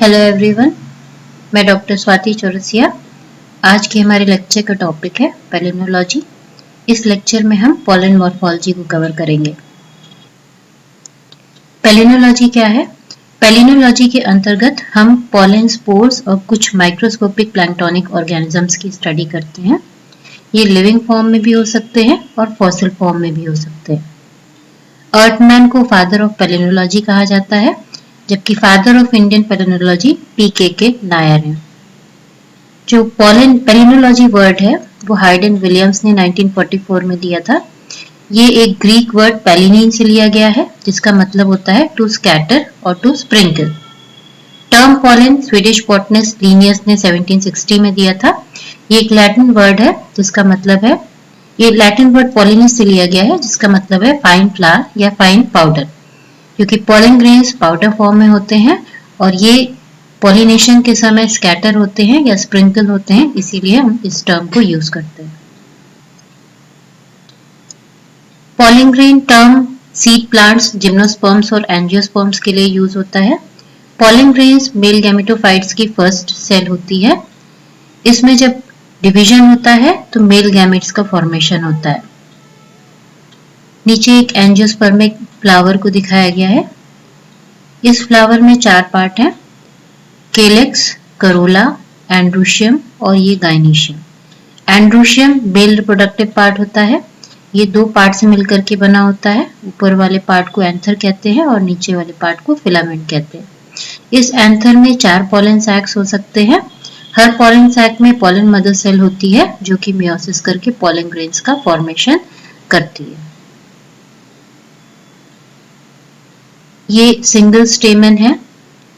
Hello everyone, मैं doctor Swati Chaurasia. आज के हमारे लेक्चर का टॉपिक है पेलिनोलॉजी। इस लेक्चर में हम पॉलन मॉर्फोलॉजी को कवर करेंगे। पेलिनोलॉजी क्या है? पेलिनोलॉजी के अंतर्गत हम पॉलन स्पोर्स और कुछ माइक्रोस्कोपिक प्लैंक्टोनिक ऑर्गेनिजम्स की स्टडी करते हैं। ये लिविंग फॉर्म में भी हो सकते हैं और फॉसिल फॉर्म में भी हो सकते हैं। अर्थमैन को फादर ऑफ पेलिनोलॉजी कहा जाता है, जबकि father of Indian palynology PKK Nair हैं। जो पेलिनोलॉजी वर्ड है वो हाइडन विलियम्स ने 1944 में दिया था। ये एक ग्रीक वर्ड पेलिनीन से लिया गया है, जिसका मतलब होता है टू स्कैटर और to sprinkle. Term pollen Swedish botanist Linnaeus ने 1760 में दिया था। ये एक लैटिन वर्ड है जिसका मतलब है, ये लैटिन वर्ड पॉलिनस से लिया गया है जिसका मतलब है फाइन फ्लावर या फाइन पाउडर, क्योंकि पॉलन ग्रेन्स पाउडर फॉर्म में होते हैं और ये पॉलिनेशन के समय स्कैटर होते हैं या स्प्रिंकल होते हैं, इसीलिए हम इस टर्म को यूज करते हैं। Pollen grain term seed plants, gymnosperms और एंजियोस्पर्म्स के लिए यूज होता है। पॉलन ग्रेन्स मेल गैमेटोफाइट्स की फर्स्ट सेल होती है। इसमें जब डिवीजन होता है तो मेल गैमेट्स का फॉर्मेशन होता है। नीचे एक एंजियोस्पर्मिक फ्लावर को दिखाया गया है। इस फ्लावर में 4 पार्ट हैं, केलेक्स, करोला, एंड्रोशियम और ये gynoecium. Androecium male reproductive part होता है। ये 2 पार्ट से मिलकर के बना होता है। ऊपर वाले पार्ट को एंथर कहते हैं और नीचे वाले पार्ट को फिलामेंट कहते हैं। इस एंथर में 4 पॉलन सैक्स हो सकते हैं। हर पॉलन सैक में पॉलन मदर सेल होती है जो कि मियोसिस करके पॉलन ग्रेन्स का फॉर्मेशन करती है। ये सिंगल स्टेमन है,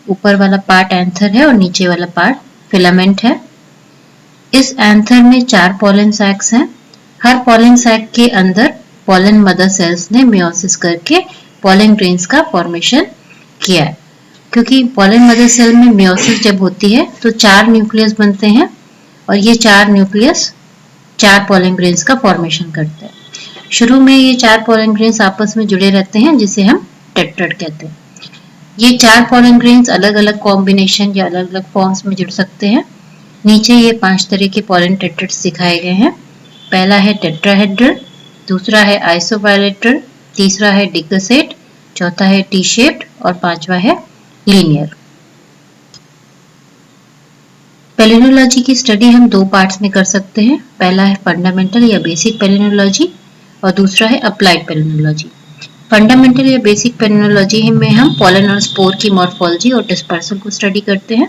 ऊपर वाला पार्ट एंथर है और नीचे वाला पार्ट फिलामेंट है। इस एंथर में 4 पॉलन सैक्स हैं। हर पॉलन सैक के अंदर पॉलन मदर सेल्स ने मियोसिस करके पॉलन ग्रेन्स का फॉर्मेशन किया है। क्योंकि पॉलन मदर सेल में मियोसिस जब होती है तो 4 न्यूक्लियस बनते हैं और ये 4 न्यूक्लियस 4 पॉलन ग्रेन्स का फॉर्मेशन करते हैं। शुरू में ये 4 पॉलन ग्रेन्स आपस में जुड़े रहते हैं जिसे हम टेट्राड कहते हैं। ये 4 पॉलन ग्रेन्स अलग अलग कॉम्बिनेशन या अलग अलग फॉर्म्स में जुड़ सकते हैं। नीचे ये 5 तरह के पॉलन टेट्राड्स दिखाए गए हैं। पहला है टेट्राहेड्रल, दूसरा है आइसोबायलेटरल, तीसरा है डिकसेट, चौथा है टी शेप्ड और 5वां है लीनियर। पेलिनोलॉजी की स्टडी हम 2 पार्ट्स में कर सकते हैं। पहला है फंडामेंटल या बेसिक पेलिनोलॉजी और दूसरा है अप्लाइड पेलिनोलॉजी। फंडामेंटल या बेसिक पेलिनोलॉजी में हम पॉलन और स्पोर की मॉर्फोलॉजी और डिस्पर्सल को स्टडी करते हैं,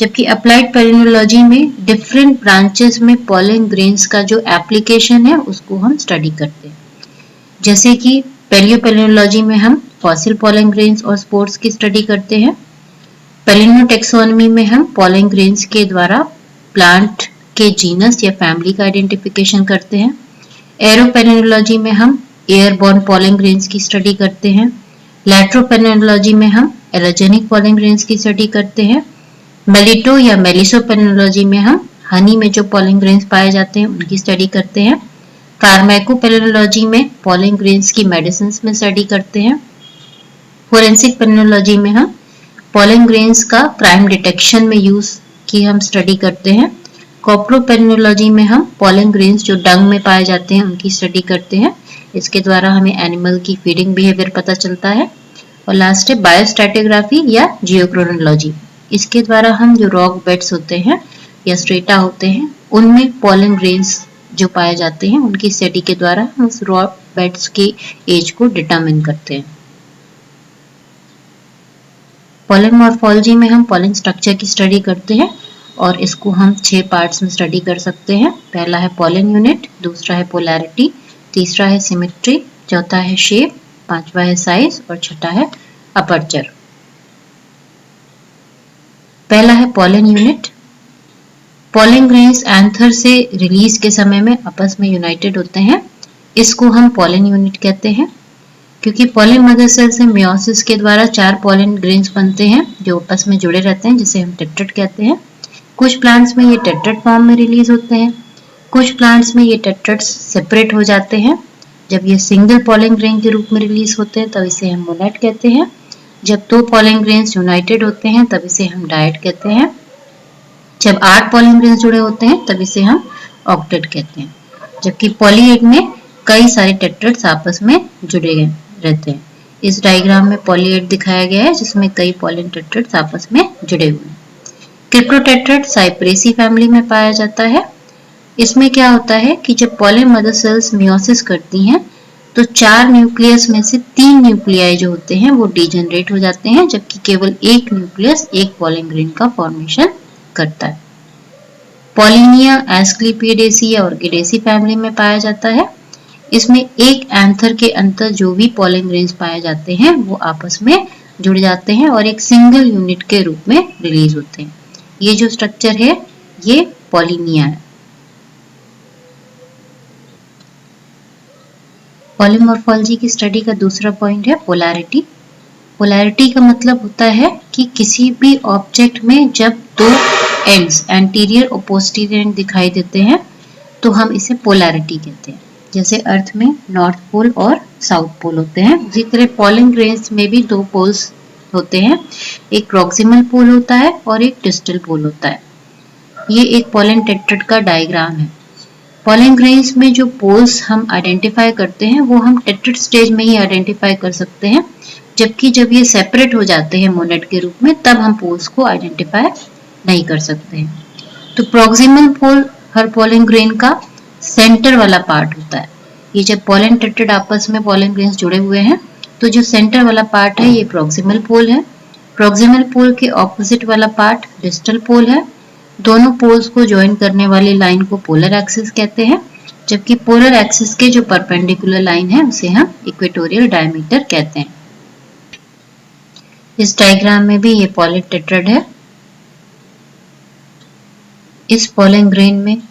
जबकि अप्लाइड पेलिनोलॉजी में डिफरेंट ब्रांचेस में पॉलन ग्रेन्स का जो एप्लीकेशन है उसको हम स्टडी करते हैं। जैसे कि पेलियोपेलिनोलॉजी में हम फॉसिल पॉलन ग्रेन्स और स्पोर्स की स्टडी करते हैं। पेलिनोटेक्सोनमी में हम पॉलन ग्रेन्स के द्वारा प्लांट के जीनस या फैमिली का आइडेंटिफिकेशन करते हैं। एरोपेलिनोलॉजी में हम एयरबॉर्न पॉलन ग्रेन्स की स्टडी करते हैं। लैट्रोपेलिनोलॉजी में हम एलोजेनिक पॉलन ग्रेन्स की स्टडी करते हैं। मेलिटो या मेलिसोपेलिनोलॉजी में हम हनी में जो पॉलन ग्रेन्स पाए जाते हैं उनकी स्टडी करते हैं। फार्माकोपेलिनोलॉजी में पॉलन ग्रेन्स की मेडिसिन में स्टडी करते हैं। फोरेंसिक पेलिनोलॉजी में हम पॉलन ग्रेन्स का क्राइम डिटेक्शन में यूज की हम स्टडी करते हैं। कॉप्रोपेलिनोलॉजी में हम पॉलन ग्रेन्स जो डंग में पाए जाते हैं उनकी स्टडी करते हैं। इसके द्वारा हमें एनिमल की फीडिंग बिहेवियर पता चलता है। और लास्ट है बायोस्ट्रैटिग्राफी या जियोक्रोनोलॉजी। इसके द्वारा हम जो रॉक बेड्स होते हैं या स्ट्रेटा होते हैं उनमें पॉलन ग्रेन्स जो पाए जाते हैं उनकी स्टडी के द्वारा हम उस रॉक बेड्स की एज को डिटरमिन करते हैं। पॉलन मॉर्फोलॉजी में हम पॉलन स्ट्रक्चर की स्टडी करते हैं और इसको हम 6 पार्ट्स में स्टडी कर सकते हैं। पहला है पॉलन यूनिट, दूसरा है पोलैरिटी, तीसरा है सिमेट्री, चौथा है शेप, 5वां है साइज और छठा है अपर्चर। पहला है pollen unit. Pollen grains anther से रिलीज के समय में आपस में यूनाइटेड होते हैं, इसको हम पॉलन यूनिट कहते हैं। क्योंकि पॉलन मदर सेल से मियोसिस के द्वारा 4 पॉलन ग्रेन्स बनते हैं जो आपस में जुड़े रहते हैं, जिसे हम टेट्राड कहते हैं। कुछ प्लांट्स में ये टेट्राड फॉर्म में रिलीज होते हैं, कुछ प्लांट्स में ये टेट्राड्स सेपरेट हो जाते हैं। जब ये सिंगल पॉलन ग्रेन के रूप में रिलीज होते हैं तब इसे हम मोनेट कहते हैं। जब 2 पॉलन ग्रेन्स यूनाइटेड होते हैं तब इसे हम डायड कहते हैं। जब 8 पॉलन ग्रेन्स जुड़े होते हैं तब इसे हम ऑक्टेट कहते हैं। जबकि पॉलीहेड में कई सारे टेट्राड्स आपस में जुड़े रहते हैं। इस डायग्राम में पॉलीहेड दिखाया गया है जिसमें कई पॉलन टेट्राड्स आपस में जुड़े हुए हैं। क्रिप्टोटेट्राड साइप्रेसी फैमिली में पाया जाता है। इसमें क्या होता है कि जब पॉलन मदर सेल्स मियोसिस करती हैं तो 4 न्यूक्लियस में से 3 न्यूक्लियाई जो होते हैं वो डीजनरेट हो जाते हैं, जबकि केवल एक न्यूक्लियस एक पॉलन ग्रेन का फॉर्मेशन करता है। पॉलिनिया एस्क्लेपिडेसी या ऑर्किडेसी फैमिली में पाया जाता है। इसमें एक एंथर के अंदर जो भी पॉलन ग्रेन्स पाए जाते हैं वो आपस में जुड़ जाते हैं और एक सिंगल यूनिट के रूप में रिलीज होते हैं। ये जो स्ट्रक्चर है ये पॉलिनिया है। पॉलीमॉर्फोलॉजी की स्टडी का दूसरा पॉइंट है पोलैरिटी। पोलैरिटी का मतलब होता है कि किसी भी ऑब्जेक्ट में जब 2 एंड्स एंटीरियर और पोस्टीरियर एंड दिखाई देते हैं तो हम इसे पोलैरिटी कहते हैं। जैसे अर्थ में नॉर्थ पोल और साउथ पोल होते हैं, उसी तरह पॉलन ग्रेन्स में भी 2 पोल्स होते हैं, एक प्रॉक्सिमल पोल होता है और एक डिस्टल पोल होता है। ये एक पॉलन टेट्राड का डायग्राम है। पॉलन ग्रेन्स में जो पोल्स हम आइडेंटिफाई करते हैं वो हम टेट्राड स्टेज में ही आइडेंटिफाई कर सकते हैं, जबकि जब ये सेपरेट हो जाते हैं मोनेड के रूप में तब हम पोल्स को आइडेंटिफाई नहीं कर सकते हैं। तो प्रॉक्सिमल पोल हर पॉलन ग्रेन का सेंटर वाला पार्ट होता है। ये जब पॉलन टेट्राड आपस में पॉलन ग्रेन्स जुड़े हुए हैं तो जो सेंटर वाला पार्ट है ये प्रॉक्सिमल पोल है। प्रॉक्सिमल पोल के ऑपोजिट वाला पार्ट डिस्टल पोल है। दोनों पोल्स को ज्वाइन करने वाली लाइन को पोलर एक्सिस कहते हैं, जबकि पोलर एक्सिस के जो परपेंडिकुलर लाइन है उसे हम इक्वेटोरियल डायमीटर कहते हैं। इस डायग्राम में भी ये पॉलन टेट्राड है। इस पॉलन ग्रेन में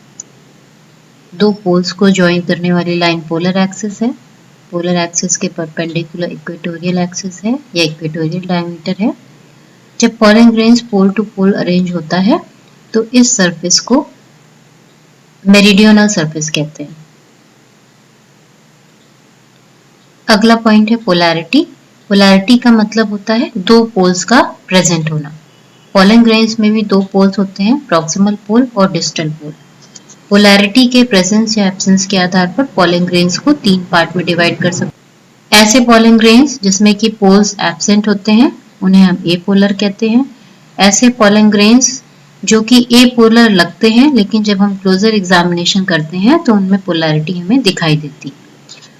2 पोल्स को ज्वाइन करने वाली लाइन पोलर एक्सिस है। पोलर एक्सिस के परपेंडिकुलर इक्वेटोरियल एक्सिस है या इक्वेटोरियल डायमीटर है। जब pollen grains pole to pole arrange होता है तो इस सरफेस को मेरिडियनल सरफेस कहते हैं। अगला पॉइंट है पोलैरिटी। पोलैरिटी का मतलब होता है 2 पोल्स का प्रेजेंट होना। पॉलन ग्रेन्स में भी 2 पोल्स होते हैं, प्रॉक्सिमल पोल और डिस्टल पोल। पोलैरिटी के प्रेजेंस या एब्सेंस के आधार पर पॉलन ग्रेन्स को 3 पार्ट में डिवाइड कर सकते हैं। ऐसे पॉलन ग्रेन्स जिसमें कि पोल्स एब्सेंट होते हैं उन्हें हम ए पोलर कहते हैं। ऐसे पॉलन ग्रेन्स जो कि ए पोलर लगते हैं लेकिन जब हम क्लोजर एग्जामिनेशन करते हैं तो उनमें पोलैरिटी हमें दिखाई देती है।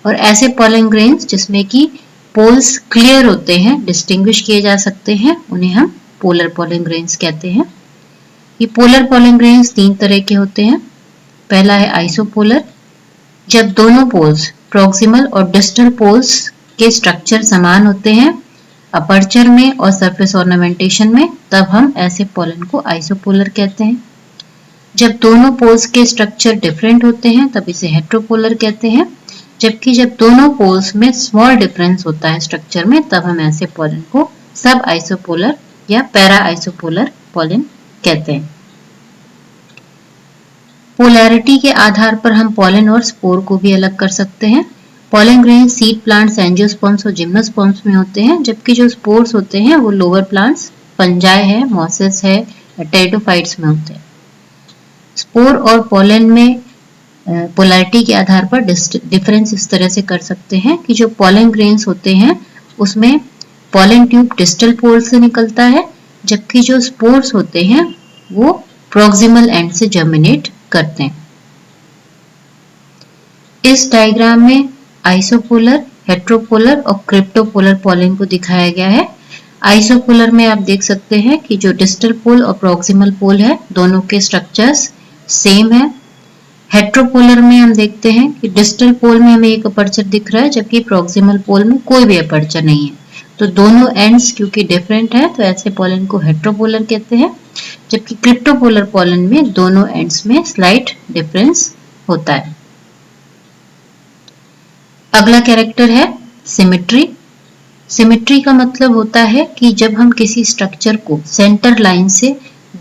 और ऐसे पॉलन ग्रेन्स जिसमें कि पोल्स क्लियर होते हैं, डिस्टिंग्विश किए जा सकते हैं, उन्हें हम पोलर पॉलन ग्रेन्स कहते हैं। ये पोलर पॉलन ग्रेन्स 3 तरह के होते हैं। पहला है आइसोपोलर। जब दोनों पोल्स प्रॉक्सिमल और डिस्टल पोल्स के स्ट्रक्चर समान होते हैं अपर्चर में और सरफेस ऑर्नामेंटेशन में, तब हम ऐसे पॉलन को आइसोपोलर कहते हैं। जब दोनों पोल्स के स्ट्रक्चर डिफरेंट होते हैं तब इसे हेट्रोपोलर कहते हैं। जबकि जब दोनों पोल्स में स्मॉल डिफरेंस होता है स्ट्रक्चर में तब हम ऐसे पॉलन को सब आइसोपोलर या पैरा आइसोपोलर पॉलन कहते हैं। पोलैरिटी के आधार पर हम पॉलन और स्पोर को भी अलग कर सकते हैं। Pollen grain seed plants, angiosperms और जिम्नोस्पर्म्स में होते हैं, जबकि जो स्पोर्स होते हैं वो लोअर प्लांट्स, फंजाई है, मॉसेस है, टेरिडोफाइट्स में होते हैं। स्पोर और पॉलन में पोलैरिटी के आधार पर डिफरेंस इस तरह से कर सकते हैं कि जो पॉलन ग्रेन्स होते हैं उसमें पॉलन ट्यूब डिस्टल पोल से निकलता है, जबकि जो स्पोर्स होते हैं वो प्रॉक्सिमल एंड से जर्मिनेट करते हैं। इस डायग्राम में आइसोपोलर, हेट्रोपोलर और क्रिप्टोपोलर पॉलन को दिखाया गया है। आइसोपोलर में आप देख सकते हैं कि जो डिस्टल पोल और प्रॉक्सिमल पोल है दोनों के स्ट्रक्चर्स सेम है। हेट्रोपोलर में हम देखते हैं कि डिस्टल पोल में हमें एक अपर्चर दिख रहा है जबकि प्रॉक्सिमल पोल में कोई भी अपर्चर नहीं है। तो दोनों एंड्स क्योंकि डिफरेंट है तो ऐसे पॉलन को हेट्रोपोलर कहते हैं, जबकि क्रिप्टोपोलर पॉलन में दोनों एंड्स में स्लाइट डिफरेंस होता है। अगला कैरेक्टर है सिमेट्री। सिमेट्री का मतलब होता है कि जब हम किसी स्ट्रक्चर को सेंटर लाइन से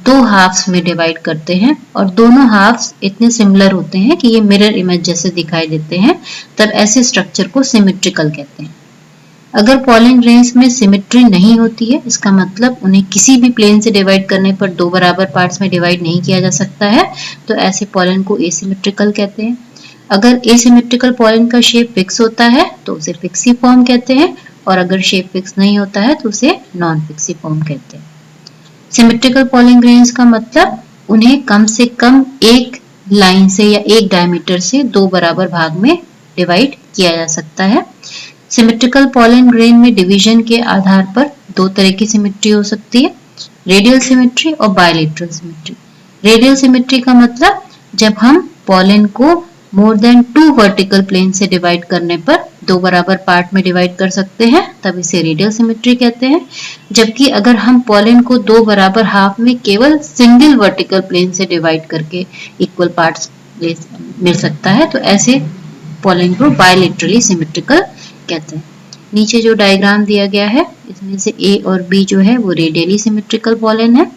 2 हाफ्स में डिवाइड करते हैं और दोनों हाफ्स इतने सिमिलर होते हैं कि ये मिरर इमेज जैसे दिखाई देते हैं, तब ऐसे स्ट्रक्चर को सिमेट्रिकल कहते हैं। अगर पॉलन ग्रेन्स में सिमेट्री नहीं होती है, इसका मतलब उन्हें किसी भी प्लेन से डिवाइड करने पर दो बराबर पार्ट्स में डिवाइड नहीं किया जा सकता है, तो ऐसे पॉलन को एसिमेट्रिकल कहते हैं। अगर एसिमेट्रिकल पॉलन का शेप फिक्स होता है तो उसे फिक्सीफॉर्म कहते हैं, और अगर शेप फिक्स नहीं होता है तो उसे नॉन फिक्सीफॉर्म कहते हैं। सिमेट्रिकल पॉलन ग्रेन्स का मतलब उन्हें कम से कम एक लाइन से या एक डायमीटर से दो बराबर भाग में डिवाइड किया जा सकता है। सिमेट्रिकल पॉलन ग्रेन में डिवीजन के आधार पर दो तरह की सिमेट्री हो सकती है, रेडियल सिमेट्री और बायलेटरल सिमेट्री। रेडियल सिमेट्री का मतलब जब हम पॉलन को मोर देन 2 वर्टिकल प्लेन से डिवाइड करने पर दो बराबर पार्ट में डिवाइड कर सकते हैं, तब इसे रेडियल सिमेट्री कहते हैं। जबकि अगर हम पॉलन को दो बराबर हाफ में केवल सिंगल वर्टिकल प्लेन से डिवाइड करके इक्वल पार्ट्स मिल सकता है, तो ऐसे पॉलन को बायलेटरली सिमेट्रिकल कहते हैं। नीचे जो डायग्राम दिया गया है इसमें से ए और बी जो है वो रेडियली सिमेट्रिकल पॉलन है,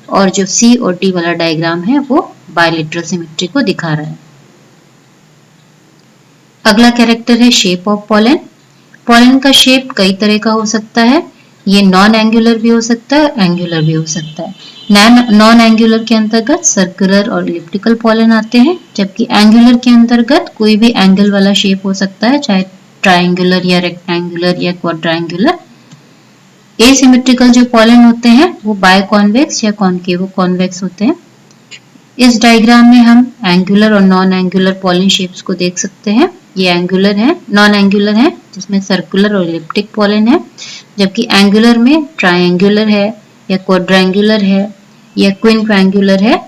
और जो सी और डी वाला डायग्राम है वो बायलेटरल सिमेट्री को दिखा रहा है। अगला कैरेक्टर है शेप ऑफ पॉलन। पॉलन का शेप कई तरह का हो सकता है, ये नॉन एंगुलर भी हो सकता है, एंगुलर भी हो सकता है। नॉन एंगुलर के अंतर्गत सर्कुलर और इलिप्टिकल पॉलन आते हैं, जबकि एंगुलर के अंतर्गत कोई भी एंगल वाला शेप हो सकता है, चाहे ट्रायंगुलर या रेक्टेंगुलर या क्वाड्रेंगुलर। एसिमेट्रिकल जो पॉलन होते हैं वो बायकॉन्वेक्स या कॉनकेव कॉन्वेक्स होते हैं। इस डायग्राम में हम एंगुलर और नॉन एंगुलर पॉलन शेप्स को देख सकते हैं। ये एंगुलर है, नॉन एंगुलर है जिसमें सर्कुलर और इलिप्टिक पॉलन है, जबकि एंगुलर में ट्रायंगुलर है या क्वाड्रेंगुलर है या क्विंक्वांगुलर है।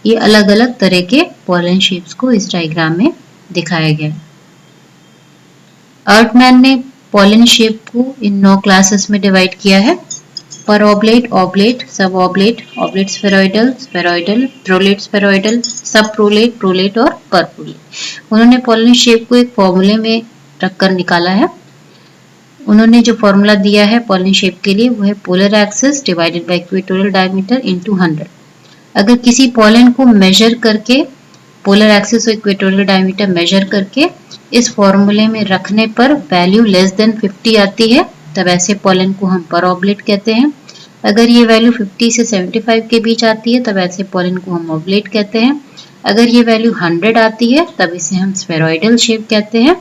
ये अलग अलग तरह के पॉलन शेप्स को इस डायग्राम में दिखाया गया है। अर्टमैन ने पॉलन शेप को इन 9 क्लासेस में डिवाइड किया है: peroblate, oblate, suboblate, oblate spheroidal, spheroidal, prolate spheroidal, subprolate, prolate और पर प्रोलेट। उन्होंने पॉलन शेप को एक फॉर्मूले में रखकर निकाला है। उन्होंने जो फॉर्मूला दिया है पॉलन शेप के लिए वो है polar axis divided by equatorial diameter into 100। अगर किसी पॉलन को मेजर करके, पोलर एक्सिस और इक्वेटोरियल डायमीटर मेजर करके इस फॉर्मूले में रखने पर वैल्यू लेस देन 50 आती है, तब ऐसे पॉलन को हम पर ऑब्लेट कहते हैं। अगर ये वैल्यू 50 से 75 के बीच आती है तब ऐसे पॉलन को हम ऑब्लेट कहते हैं। अगर ये वैल्यू 100 आती है तब इसे हम स्फेरॉइडल शेप कहते हैं।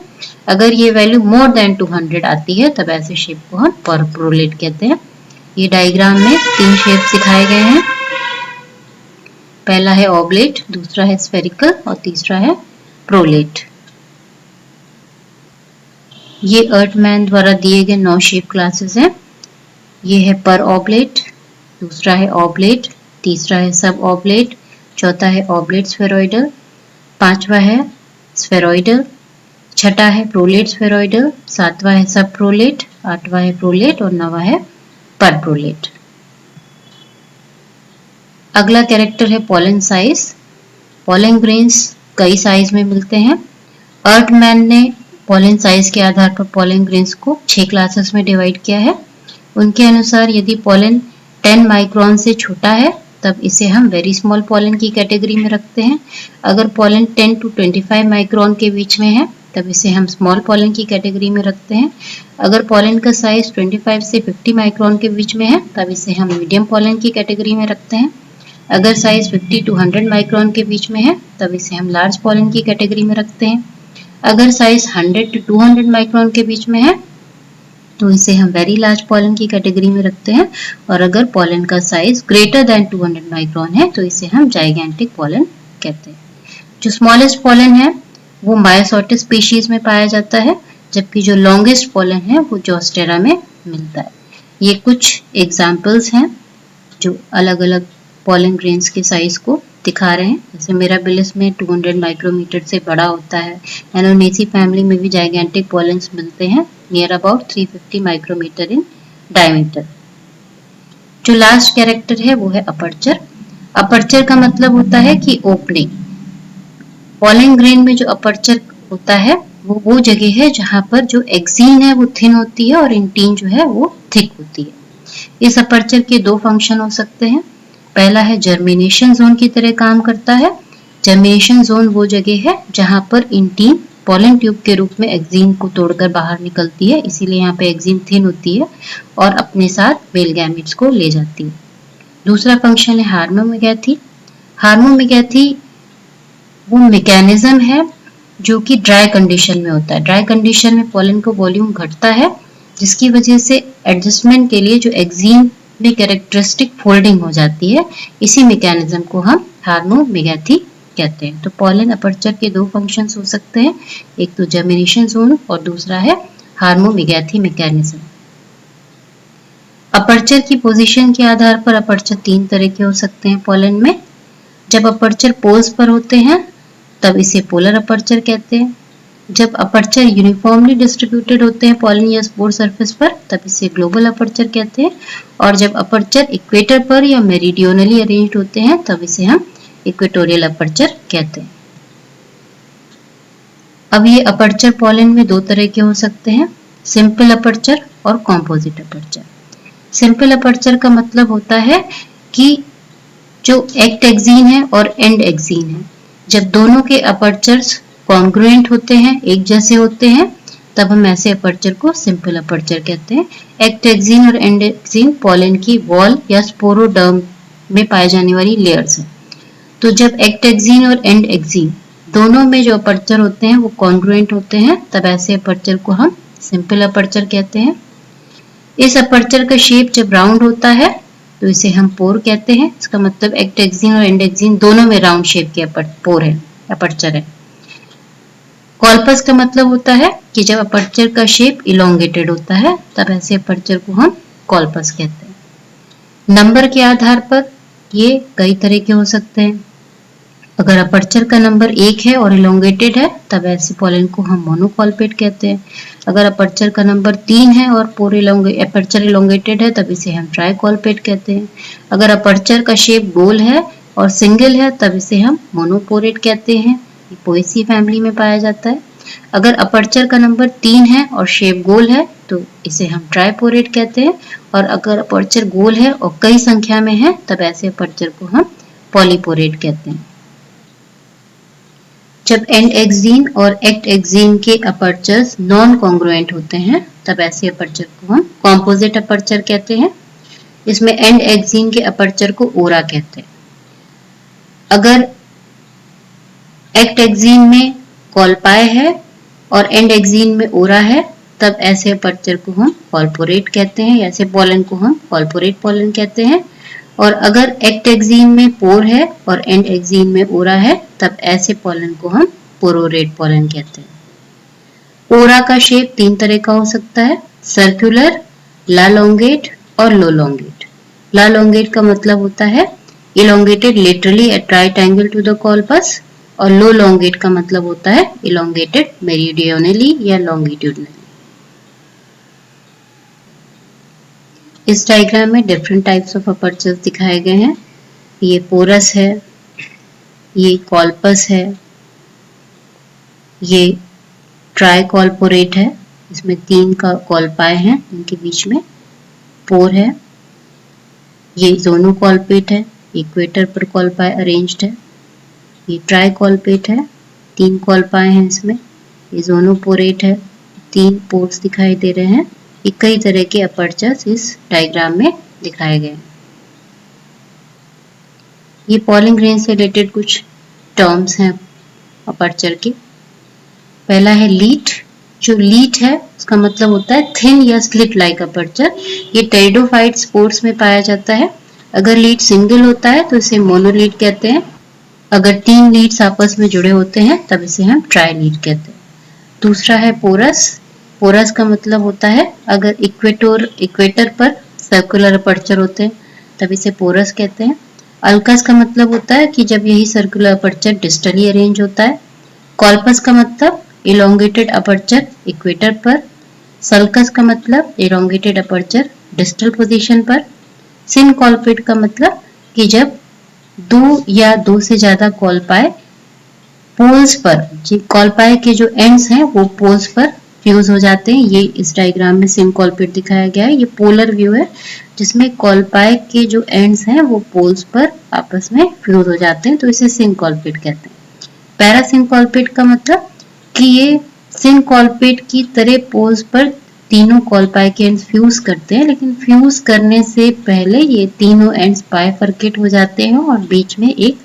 अगर ये वैल्यू मोर देन 200 आती है तब ऐसे शेप को हम पर प्रोलेट कहते हैं। ये डायग्राम में 3 शेप दिखाए गए हैं। पहला है ऑब्लेट, दूसरा है स्फेरिकल और तीसरा है प्रोलेट। ये अर्टमैन द्वारा दिए गए 9 शेप क्लासेस हैं। ये है पर ऑब्लेट, दूसरा है ऑब्लेट, तीसरा है सब ऑब्लेट, चौथा है ऑब्लेट स्फेरॉइडल, पांचवा है स्फेरॉइडल, छठा है प्रोलेट स्फेरॉइडल, सातवां है सब प्रोलेट, आठवां है प्रोलेट और नौवां है पर प्रोलेट। अगला कैरेक्टर है पॉलन साइज। पॉलन ग्रेन्स कई साइज में मिलते हैं। अर्टमैन ने पॉलन साइज के आधार पर पॉलन ग्रेन्स को 6 क्लासेस में डिवाइड किया है। उनके अनुसार यदि पॉलन 10 माइक्रोन से छोटा है तब इसे हम वेरी स्मॉल पॉलन की कैटेगरी में रखते हैं। अगर पॉलन 10 to 25 माइक्रोन के बीच में है तब इसे हम स्मॉल पॉलन की कैटेगरी में रखते हैं। अगर पॉलन का साइज 25 से 50 माइक्रोन के बीच में है तब इसे हम मीडियम पॉलन की कैटेगरी में रखते हैं। अगर साइज 50 to 100 माइक्रोन के बीच में है तब इसे हम लार्ज पॉलन की कैटेगरी में रखते हैं। अगर साइज 100 to 200 माइक्रोन के बीच में है तो इसे हम वेरी लार्ज पॉलन की कैटेगरी में रखते हैं, और अगर पॉलन का साइज ग्रेटर देन 200 माइक्रोन है तो इसे हम जाइगेंटिक पॉलन कहते हैं। जो स्मॉलेस्ट पॉलन है वो मायोसोटिस स्पीशीज में पाया जाता है, जबकि जो लॉन्गेस्ट पॉलन है वो जोस्टेरा में मिलता है। ये कुछ एग्जाम्पल्स हैं जो अलग अलग पॉलन ग्रेन्स के साइज को दिखा रहे हैं। जैसे मिराबिलिस में 200 माइक्रोमीटर से बड़ा होता है। एनोनेसी फैमिली में भी जाइगेंटिक पॉलन्स मिलते हैं near about 350 micrometer in diameter. जो लास्ट कैरेक्टर है वो है अपर्चर। अपर्चर का मतलब होता है कि ओपनिंग। पॉलन ग्रेन में जो अपर्चर होता है वो जगह है जहां पर जो एक्सीन है वो थिन होती है और इंटीन जो है वो थिक होती है। इस अपर्चर के 2 फंक्शन हो सकते हैं। पहला है जर्मिनेशन जोन की तरह काम करता है। जर्मिनेशन जोन वो जगह है जहां पर इंटीन पॉलन ट्यूब के रूप में एक्जीन को तोड़कर बाहर निकलती है, इसीलिए यहाँ पे एक्जीन थिन होती है और अपने साथ मेल गैमेट्स को ले जाती है। दूसरा फंक्शन है हार्मोमेगैथी। हार्मोमेगैथी वो मैकेनिज्म है जो कि ड्राई कंडीशन में होता है। ड्राई कंडीशन में पॉलन का वॉल्यूम घटता है, जिसकी वजह से एडजस्टमेंट के लिए जो एक्जीन में कैरेक्टरिस्टिक फोल्डिंग हो जाती है, इसी मैकेनिज्म को हम हार्मोमेगैथी कहते हैं। तो पॉलन अपर्चर के दो फंक्शंस हो सकते हैं, एक तो जर्मिनेशन जोन और दूसरा है हार्मोमेगैथी मैकेनिज्म। अपर्चर की पोजीशन के आधार पर अपर्चर तीन तरह के हो सकते हैं पॉलन में। जब अपर्चर पोल्स पर होते हैं तब इसे पोलर अपर्चर कहते हैं। जब अपर्चर यूनिफॉर्मली डिस्ट्रीब्यूटेड होते हैं पॉलन या स्पोर सरफेस पर तब इसे ग्लोबल अपर्चर कहते हैं, और जब अपर्चर इक्वेटर पर या मेरिडियनली अरेंज्ड होते हैं तब इसे हम इक्वेटोरियल अपर्चर कहते हैं। अब ये अपर्चर पॉलन में दो तरह के हो सकते हैं, सिंपल अपर्चर और कॉम्पोजिट अपर्चर। सिंपल अपर्चर का मतलब होता है कि जो एक्ट एक्जीन है और एंड एक्जीन है, जब दोनों के अपर्चर्स कॉन्ग्रुएंट होते हैं, एक जैसे होते हैं, तब हम ऐसे अपर्चर को सिंपल अपर्चर कहते हैं। एक्ट एक्जीन और एंड एक्जीन पॉलन की वॉल या स्पोरोडर्म में पाए जाने वाली लेयर्स हैं। तो जब एक्ट एक्जीन और एंड एक्जीन दोनों में जो अपर्चर होते हैं वो कॉन्ग्रुएंट होते हैं, तब ऐसे अपर्चर को हम सिंपल अपर्चर कहते हैं। इस अपर्चर का शेप जब राउंड होता है तो इसे हम पोर कहते हैं। इसका मतलब एक्ट एक्जीन और एंड एक्जीन दोनों में राउंड शेप के पोर है, अपर्चर है। कॉल्पस का मतलब होता है कि जब अपर्चर का शेप इलोंगेटेड होता है तब ऐसे अपर्चर को हम कॉल्पस कहते हैं। नंबर के आधार पर ये कई तरह के हो सकते हैं। अगर अपर्चर का नंबर 1 है और इलोंगेटेड है तब ऐसे पॉलन को हम मोनोकॉल्पेट कहते हैं। अगर अपर्चर का नंबर 3 है और अपर्चर इलोंगेटेड है तब इसे हम ट्राइकॉल्पेट कहते हैं। अगर अपर्चर का शेप गोल है और सिंगल है तब इसे हम मोनोपोरेट कहते हैं। ये पोएसी फैमिली में पाया जाता है। अगर अपर्चर का नंबर 3 है और शेप गोल है तो इसे हम ट्राइपोरेट कहते हैं, और अगर अपर्चर गोल है और कई संख्या में है तब ऐसे अपर्चर को हम पॉलीपोरेट कहते हैं। जब एंड एक्जीन और एक्ट एक्जीन के अपर्चर्स नॉन कॉन्ग्रुएंट होते हैं तब ऐसे अपर्चर को हम कॉम्पोजिट अपर्चर कहते हैं। इसमें एंड एक्जीन के अपर्चर को ओरा कहते हैं। अगर एक्ट एक्जीन में कॉलपाई है और एंड एक्जीन में ओरा है तब ऐसे अपर्चर को हम कॉल्पोरेट कहते हैं, ऐसे पॉलन को हम कॉल्पोरेट पॉलन कहते हैं। और अगर एक्ट एक्जीन में पोर है और एंड एक्जीन में ओरा है तब ऐसे पॉलन को हम पोरोरेट पॉलन कहते हैं। ओरा का शेप तीन तरह का हो सकता है, सर्कुलर, लालोंगेट और लोलोंगेट। लालोंगेट का मतलब होता है elongated laterally at right angle to the colpus, और लोलोंगेट का मतलब होता है इलोंगेटेड मेरिडियनली या लॉन्गिट्यूडनली। इस डायग्राम में डिफरेंट टाइप्स ऑफ अपर्चर्स दिखाए गए हैं। ये पोरस है, ये कॉल्पस है, ये ट्राइकॉल्पोरेट है, इसमें 3 का कॉल्पाई हैं, इनके बीच में पोर है। ये जोनोकॉल्पेट है, इक्वेटर पर कॉल्पाई अरेंज्ड है। ये ट्राइकॉल्पेट है, 3 कॉल्पाई हैं इसमें। ये जोनोपोरेट है, 3 पोर्स दिखाई दे रहे हैं। ये कई तरह के अपर्चर्स इस डायग्राम में दिखाए गए हैं। ये पॉलन ग्रेन से रिलेटेड कुछ टर्म्स हैं अपर्चर के। पहला है लीट। जो लीट है उसका मतलब होता है थिन या स्लिट लाइक अपर्चर। ये टेरिडोफाइट स्पोर्स में पाया जाता है। अगर लीड सिंगल होता है तो इसे मोनोलीड कहते हैं। अगर 3 लीड्स आपस में जुड़े होते हैं तब इसे हम ट्राइलीड कहते हैं। दूसरा है पोरस। पोरस का मतलब होता है अगर इक्वेटर पर सर्कुलर अपर्चर होते हैं तब इसे पोरस कहते हैं। अल्कस का मतलब होता है कि जब यही सर्कुलर अपर्चर डिस्टली अरेंज होता है। कॉल्पस का मतलब इलोंगेटेड अपर्चर इक्वेटर पर। सल्कस का मतलब इलोंगेटेड अपर्चर डिस्टल पोजीशन पर। सिनकॉल्पेट का मतलब कि जब 2 या 2 से ज्यादा कॉल्पाई पोल्स पर, कॉल्पाई के जो एंड्स हैं वो पोल्स पर फ्यूज हो जाते हैं। ये इस डायग्राम में सिनकॉल्पेट दिखाया गया है। ये पोलर व्यू है जिसमें कॉल्पाई के जो एंड्स हैं वो पोल्स पर आपस में फ्यूज हो जाते हैं, तो इसे सिनकॉल्पेट कहते हैं। पैरासिनकॉल्पेट का मतलब कि ये सिनकॉल्पेट की तरह पोल्स पर तीनों कॉलपाई के एंड्स फ्यूज करते हैं, लेकिन फ्यूज करने से पहले ये तीनों एंड्स बाइफरकेट हो जाते हैं और बीच में एक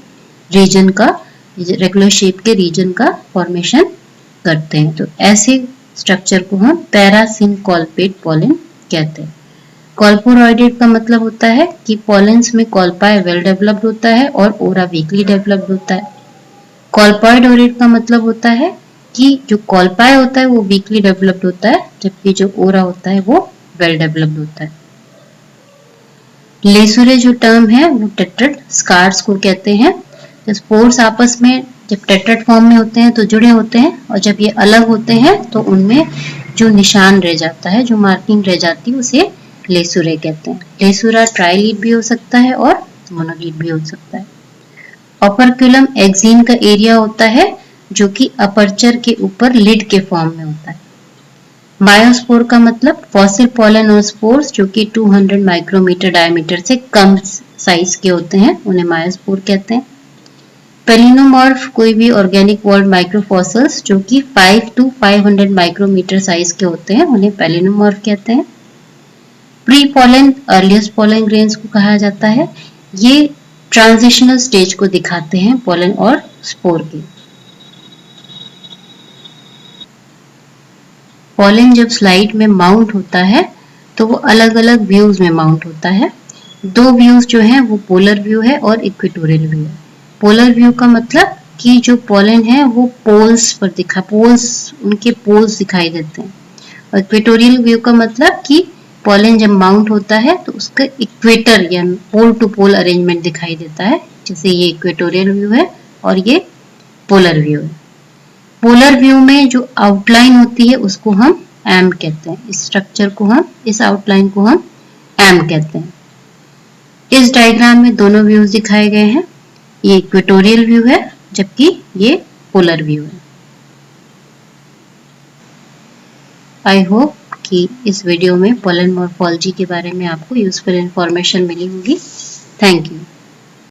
रीजन का, रेगुलर शेप के रीजन का फॉर्मेशन करते हैं। तो ऐसे स्ट्रक्चर को हम पैरासिनकॉल्पेट पॉलन कहते हैं। कॉल्पोरॉइडेड का मतलब होता है कि पॉलेंस में कॉलपाई वेल डेवलप्ड होता है और ओरा वीकली डेवलप्ड होता है। कॉल्पॉइडोरेट का मतलब होता है कि जो कॉलपाई होता है वो वीकली डेवलप्ड होता है, जबकि जो ओरा होता है वो वेल डेवलप्ड होता है। लेसुरे जो टर्म है वो टेट्रेट स्कार्स को कहते हैं। तो स्पोर्स आपस में जब टेट्रेट फॉर्म में होते हैं तो जुड़े होते हैं, और जब ये अलग होते हैं तो उनमें जो निशान रह जाता है, जो मार्किंग रह जाती है, उसे लेसुरे कहते हैं। लेसुरा ट्राइलीड भी हो सकता है और मोनोलीड भी हो सकता है। ऑपरक्यूलम एक्जीन का एरिया होता है जो कि अपर्चर के ऊपर लिड के फॉर्म में होता है। बायोस्पोर का मतलब फॉसिल पॉलन और स्पोर्स जो कि 200 माइक्रोमीटर डायमीटर से कम साइज के होते हैं, उन्हें बायोस्पोर कहते हैं। पेलिनोमॉर्फ कोई भी ऑर्गेनिक वर्ल्ड माइक्रोफॉसिल्स जो कि 5 to 500 माइक्रोमीटर साइज के होते हैं, उन्हें पेलिनोमॉर्फ कहते हैं। Pre pollen earliest pollen grains को कहा जाता है। ये ट्रांजिशनल स्टेज को दिखाते हैं पॉलन और स्पोर के। पॉलन जब स्लाइड में माउंट होता है तो वो अलग अलग व्यूज में माउंट होता है। दो व्यूज जो है वो पोलर व्यू है और इक्वेटोरियल व्यू है। पोलर व्यू का मतलब कि जो पॉलन है वो पोल्स उनके पोल्स दिखाई देते हैं, और इक्वेटोरियल व्यू का मतलब कि पॉलन जब माउंट होता है तो उसका इक्वेटर या पोल टू पोल अरेंजमेंट दिखाई देता है, जैसे ये इक्वेटोरियल व्यू है और ये पोलर व्यू है। पोलर व्यू में जो आउटलाइन होती है उसको हम एम कहते हैं। इस आउटलाइन को हम एम कहते हैं। इस डायग्राम में दोनों व्यूज दिखाए गए हैं। ये इक्वेटोरियल व्यू है जबकि ये पोलर व्यू है। आई होप कि इस वीडियो में पॉलन मॉर्फोलॉजी के बारे में आपको यूजफुल इंफॉर्मेशन मिली होगी। Thank you.